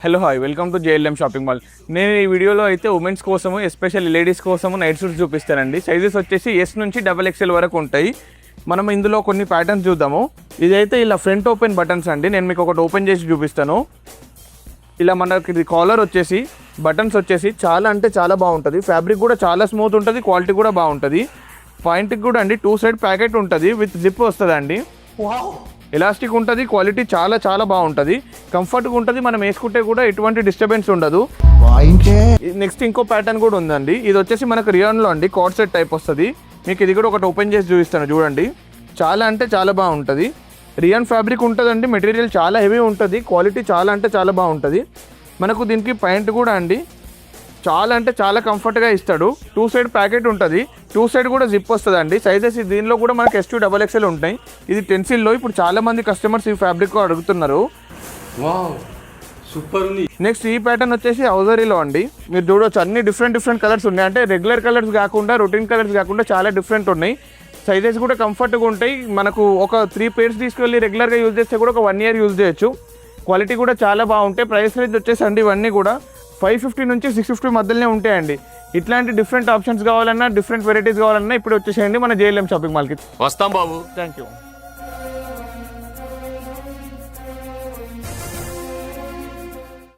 Hello hi welcome to JLM shopping mall. నేను ఈ వీడియోలో అయితే ఉమెన్స్ కోసము ఎస్పెషల్లీ లేడీస్ కోసము నైట్ సూట్స్ చూపిస్తానండి. సైజెస్ వచ్చేసి ఎస్ నుంచి XXL వరకు ఉంటాయి. మనం ఇందులో కొన్ని ప్యాటర్న్స్ చూద్దాము. ఇదైతే ఇలా ఫ్రంట్ ఓపెన్ బటన్స్ అండి. నేను మీకు ఒకటి ఓపెన్ చేసి చూపిస్తాను. ఇలా మనకి ఇది కాలర్ వచ్చేసి బటన్స్ వచ్చేసి చాలా అంటే చాలా బాగుంటుంది. ఫ్యాబ్రిక్ కూడా చాలా స్మూత్ ఉంటుంది, క్వాలిటీ కూడా బాగుంటుంది. పాయింట్కి కూడా అండి 2 సైడ్ ప్యాకెట్ ఉంటుంది, విత్ జిప్ వస్తుంది అండి. ఎలాస్టిక్ ఉంటుంది, క్వాలిటీ చాలా చాలా బాగుంటుంది, కంఫర్ట్గా ఉంటుంది. మనం వేసుకుంటే కూడా ఎటువంటి డిస్టర్బెన్స్ ఉండదు. నెక్స్ట్ ఇంకో ప్యాటర్న్ కూడా ఉందండి. ఇది వచ్చేసి మనకు రియాన్లో అండి కార్డ్ సెట్ టైప్ వస్తుంది. మీకు ఇది కూడా ఒకటి ఓపెన్ చేసి చూపిస్తాను చూడండి. చాలా అంటే చాలా బాగుంటుంది. రియాన్ ఫ్యాబ్రిక్ ఉంటుందండి. మెటీరియల్ చాలా హెవీ ఉంటుంది, క్వాలిటీ చాలా అంటే చాలా బాగుంటుంది. మనకు దీనికి పాయింట్ కూడా అండి చాలా అంటే చాలా కంఫర్ట్గా ఇస్తాడు. 2 సైడ్ ప్యాకెట్ ఉంటుంది, 2 సైడ్ కూడా జిప్ వస్తుందండి. సైజెస్ దీనిలో కూడా మనకి S to XXL ఉంటాయి. ఇది టెన్సిల్లో ఇప్పుడు చాలా మంది కస్టమర్స్ ఈ ఫ్యాబ్రిక్ అడుగుతున్నారు. సూపర్ ఉంది. నెక్స్ట్ ఈ ప్యాటర్న్ వచ్చేసి హౌజరీలో అండి. మీరు చూడవచ్చు అన్ని డిఫరెంట్ కలర్స్ ఉన్నాయి. అంటే రెగ్యులర్ కలర్స్ కాకుండా రొటీన్ కలర్స్ కాకుండా చాలా డిఫరెంట్ ఉన్నాయి. సైజెస్ కూడా కంఫర్ట్గా ఉంటాయి. మనకు ఒక 3 పేర్స్ తీసుకెళ్ళి రెగ్యులర్గా యూజ్ చేస్తే కూడా ఒక 1 year యూజ్ చేయొచ్చు. క్వాలిటీ కూడా చాలా బాగుంటాయి. ప్రైస్ రేంజ్ వచ్చేసి అండి ఇవన్నీ కూడా 550 నుంచి 650 మధ్యలోనే ఉంటాయండి. ఇట్లాంటి డిఫరెంట్ ఆప్షన్స్ కావాలన్నా, డిఫరెంట్ వెరైటీస్ కావాలన్నా ఇప్పుడు వచ్చేసేయండి మన జేఎల్ఎం షాపింగ్ మాల్కి. వస్తాం బాబు. Thank you.